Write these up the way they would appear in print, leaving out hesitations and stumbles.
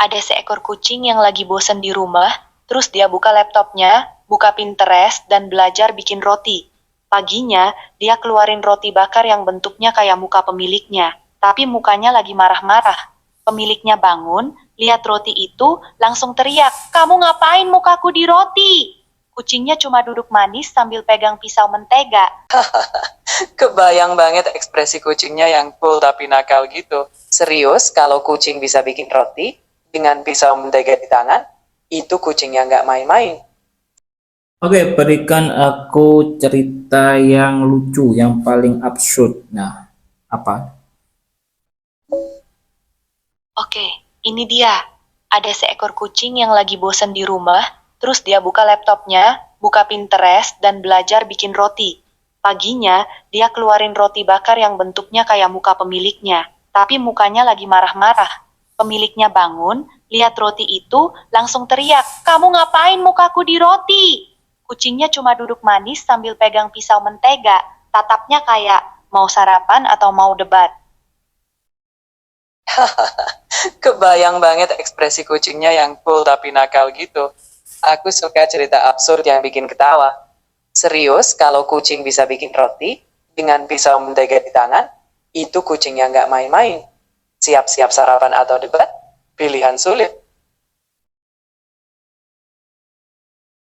Ada seekor kucing yang lagi bosen di rumah, terus dia buka laptopnya, buka Pinterest, dan belajar bikin roti. Paginya, dia keluarin roti bakar yang bentuknya kayak muka pemiliknya, tapi mukanya lagi marah-marah. Pemiliknya bangun, lihat roti itu, langsung teriak, "Kamu ngapain mukaku di roti?" Kucingnya cuma duduk manis sambil pegang pisau mentega. Kebayang banget ekspresi kucingnya yang cool tapi nakal gitu. Serius, kalau kucing bisa bikin roti dengan pisau mentega di tangan, itu kucingnya nggak main-main. Oke, berikan aku cerita yang lucu, yang paling absurd. Nah, apa? Oke, ini dia. Ada seekor kucing yang lagi bosen di rumah, terus dia buka laptopnya, buka Pinterest, dan belajar bikin roti. Paginya, dia keluarin roti bakar yang bentuknya kayak muka pemiliknya, tapi mukanya lagi marah-marah. Pemiliknya bangun, lihat roti itu, langsung teriak, "Kamu ngapain mukaku di roti?" Kucingnya cuma duduk manis sambil pegang pisau mentega, tatapnya kayak mau sarapan atau mau debat. Kebayang banget ekspresi kucingnya yang cool tapi nakal gitu. Aku suka cerita absurd yang bikin ketawa. Serius, kalau kucing bisa bikin roti dengan pisau mentega di tangan, itu kucingnya nggak main-main. Siap-siap sarapan atau debat? Pilihan sulit.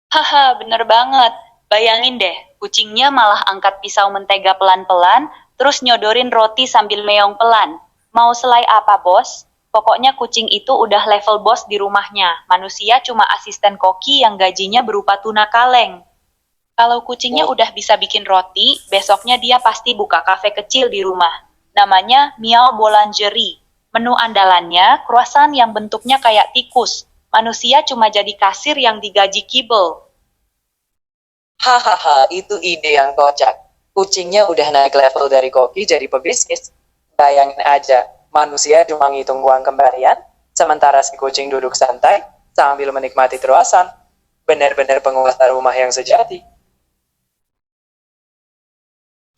Haha, bener banget. Bayangin deh, kucingnya malah angkat pisau mentega pelan-pelan, terus nyodorin roti sambil meong pelan. Mau selai apa, bos? Pokoknya kucing itu udah level bos di rumahnya. Manusia cuma asisten koki yang gajinya berupa tuna kaleng. Kalau kucingnya udah bisa bikin roti, besoknya dia pasti buka kafe kecil di rumah. Namanya Meow Boulangerie. Menu andalannya, croissant yang bentuknya kayak tikus. Manusia cuma jadi kasir yang digaji kibel. Hahaha, itu ide yang kocak. Kucingnya udah naik level dari koki jadi pebisnis. Bayangin aja, manusia cuma ngitung uang kembalian, sementara si kucing duduk santai sambil menikmati teruasan. Benar-benar penguasa rumah yang sejati.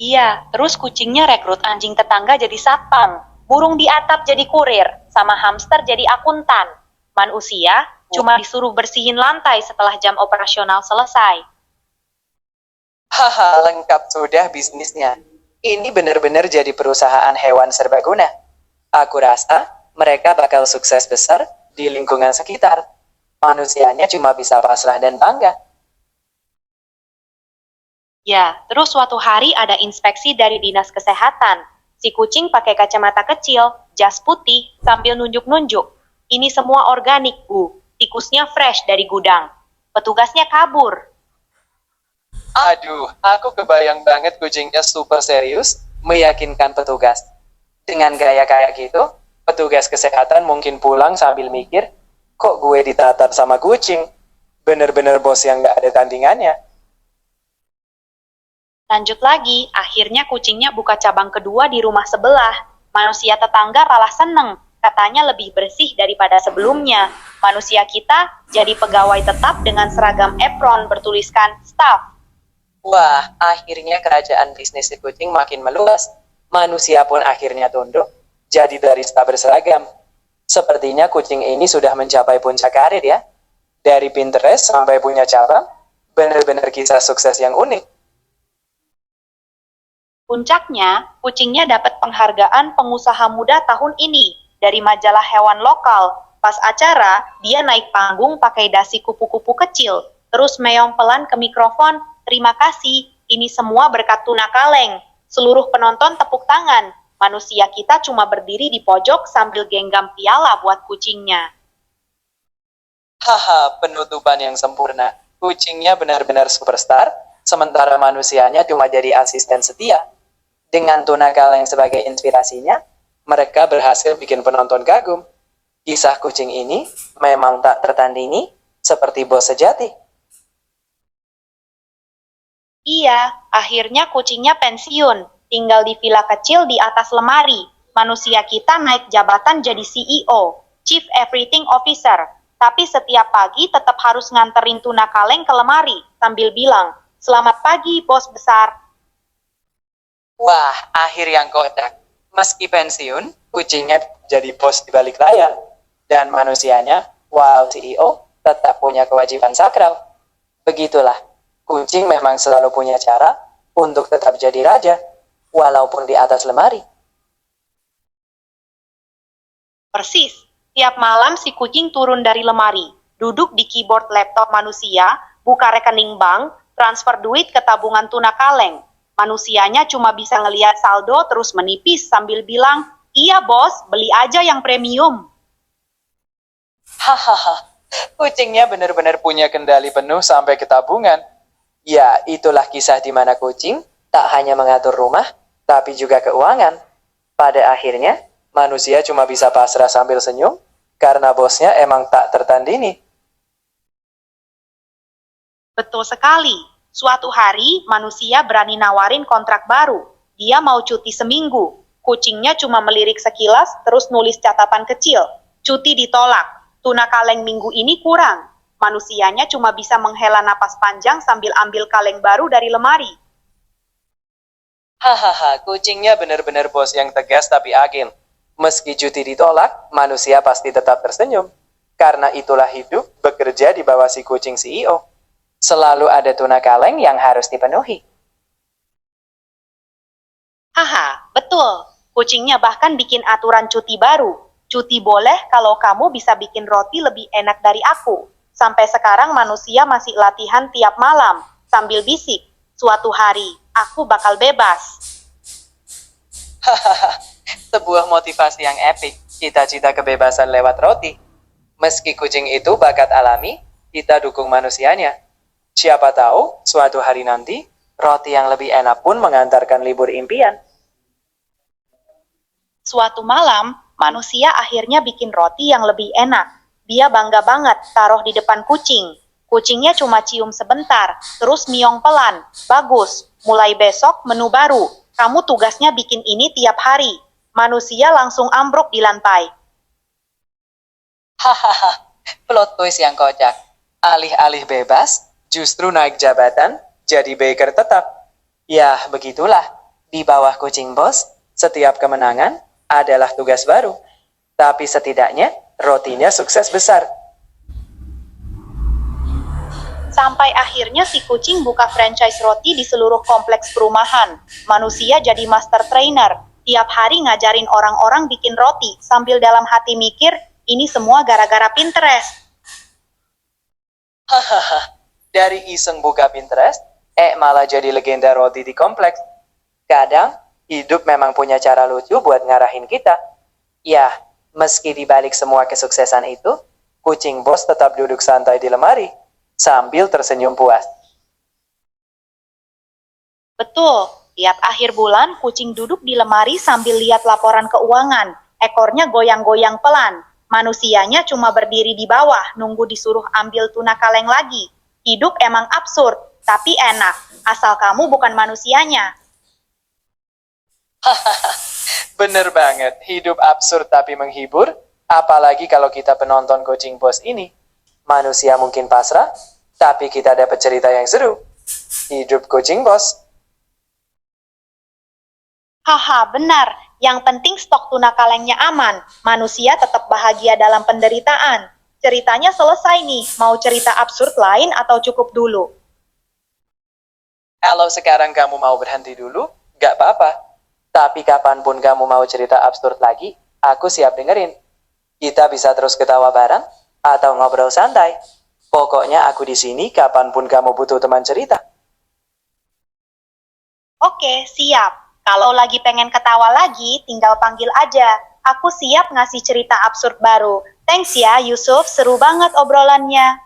Iya, terus kucingnya rekrut anjing tetangga jadi satpam, burung di atap jadi kurir, sama hamster jadi akuntan. Manusia cuma disuruh bersihin lantai setelah jam operasional selesai. Haha, lengkap sudah bisnisnya. Ini benar-benar jadi perusahaan hewan serbaguna. Aku rasa mereka bakal sukses besar di lingkungan sekitar. Manusianya cuma bisa pasrah dan bangga. Ya, terus suatu hari ada inspeksi dari dinas kesehatan. Si kucing pakai kacamata kecil, jas putih, sambil nunjuk-nunjuk. Ini semua organik, Bu. Tikusnya fresh dari gudang. Petugasnya kabur. Aduh, aku kebayang banget kucingnya super serius, meyakinkan petugas. Dengan gaya kayak gitu, petugas kesehatan mungkin pulang sambil mikir, kok gue ditatar sama kucing? Bener-bener bos yang gak ada tandingannya. Lanjut lagi, akhirnya kucingnya buka cabang kedua di rumah sebelah. Manusia tetangga malah seneng, katanya lebih bersih daripada sebelumnya. Manusia kita jadi pegawai tetap dengan seragam apron bertuliskan staff. Wah, akhirnya kerajaan bisnis si kucing makin meluas. Manusia pun akhirnya tunduk, jadi barista berseragam. Sepertinya kucing ini sudah mencapai puncak karir ya. Dari Pinterest sampai punya cabang, bener-bener kisah sukses yang unik. Puncaknya, kucingnya dapat penghargaan pengusaha muda tahun ini dari majalah hewan lokal. Pas acara, dia naik panggung pakai dasi kupu-kupu kecil, terus meong pelan ke mikrofon, "Terima kasih, ini semua berkat tuna kaleng." Seluruh penonton tepuk tangan. Manusia kita cuma berdiri di pojok sambil genggam piala buat kucingnya. Haha, penutupan yang sempurna. Kucingnya benar-benar superstar, sementara manusianya cuma jadi asisten setia. Dengan tuna kaleng sebagai inspirasinya, mereka berhasil bikin penonton kagum. Kisah kucing ini memang tak tertandingi, seperti bos sejati. Iya, akhirnya kucingnya pensiun, tinggal di villa kecil di atas lemari. Manusia kita naik jabatan jadi CEO, Chief Everything Officer. Tapi setiap pagi tetap harus nganterin tuna kaleng ke lemari, sambil bilang, "Selamat pagi, bos besar." Wah, akhir yang kocak. Meski pensiun, kucingnya jadi bos di balik layar. Dan manusianya, wow CEO, tetap punya kewajiban sakral. Begitulah, kucing memang selalu punya cara untuk tetap jadi raja, walaupun di atas lemari. Persis, tiap malam si kucing turun dari lemari, duduk di keyboard laptop manusia, buka rekening bank, transfer duit ke tabungan tuna kaleng. Manusianya cuma bisa ngeliat saldo terus menipis sambil bilang, "Iya bos, beli aja yang premium." Hahaha, kucingnya benar-benar punya kendali penuh sampai ke tabungan. Ya, itulah kisah di mana kucing tak hanya mengatur rumah, tapi juga keuangan. Pada akhirnya, manusia cuma bisa pasrah sambil senyum, karena bosnya emang tak tertandingi. Betul sekali. Suatu hari, manusia berani nawarin kontrak baru. Dia mau cuti seminggu. Kucingnya cuma melirik sekilas, terus nulis catatan kecil. Cuti ditolak. Tuna kaleng minggu ini kurang. Manusianya cuma bisa menghela napas panjang sambil ambil kaleng baru dari lemari. Hahaha, kucingnya benar-benar bos yang tegas tapi agen. Meski cuti ditolak, manusia pasti tetap tersenyum. Karena itulah hidup bekerja di bawah si kucing CEO. Selalu ada tuna kaleng yang harus dipenuhi. Haha, betul. Kucingnya bahkan bikin aturan cuti baru. Cuti boleh kalau kamu bisa bikin roti lebih enak dari aku. Sampai sekarang manusia masih latihan tiap malam, sambil bisik, "Suatu hari, aku bakal bebas." Hahaha, sebuah motivasi yang epik. Cita-cita kebebasan lewat roti. Meski kucing itu bakat alami, kita dukung manusianya. Siapa tahu, suatu hari nanti, roti yang lebih enak pun mengantarkan libur impian. Suatu malam, manusia akhirnya bikin roti yang lebih enak. Dia bangga banget taruh di depan kucing. Kucingnya cuma cium sebentar, terus miong pelan. "Bagus, mulai besok menu baru. Kamu tugasnya bikin ini tiap hari." Manusia langsung ambruk di lantai. Hahaha, plot twist yang kocak. Alih-alih bebas, justru naik jabatan, jadi baker tetap. Ya, begitulah. Di bawah kucing bos, setiap kemenangan adalah tugas baru. Tapi setidaknya, rotinya sukses besar. Sampai akhirnya si kucing buka franchise roti di seluruh kompleks perumahan. Manusia jadi master trainer. Tiap hari ngajarin orang-orang bikin roti, sambil dalam hati mikir, ini semua gara-gara Pinterest. Hahaha, dari iseng buka Pinterest, malah jadi legenda roti di kompleks. Kadang, hidup memang punya cara lucu buat ngarahin kita. Ya, meski dibalik semua kesuksesan itu, kucing bos tetap duduk santai di lemari, sambil tersenyum puas. Betul, tiap akhir bulan kucing duduk di lemari sambil lihat laporan keuangan. Ekornya goyang-goyang pelan. Manusianya cuma berdiri di bawah, nunggu disuruh ambil tuna kaleng lagi. Hidup emang absurd, tapi enak. Asal kamu bukan manusianya. Bener banget, hidup absurd tapi menghibur, apalagi kalau kita penonton kucing bos ini. Manusia mungkin pasrah, tapi kita dapat cerita yang seru. Hidup kucing bos. Haha, benar. Yang penting stok tuna kalengnya aman. Manusia tetap bahagia dalam penderitaan. Ceritanya selesai nih. Mau cerita absurd lain atau cukup dulu? Kalau sekarang kamu mau berhenti dulu, gak apa-apa. Tapi kapanpun kamu mau cerita absurd lagi, aku siap dengerin. Kita bisa terus ketawa bareng, atau ngobrol santai. Pokoknya aku di sini kapanpun kamu butuh teman cerita. Oke, siap. Kalau lagi pengen ketawa lagi, tinggal panggil aja. Aku siap ngasih cerita absurd baru. Thanks ya, Yusuf. Seru banget obrolannya.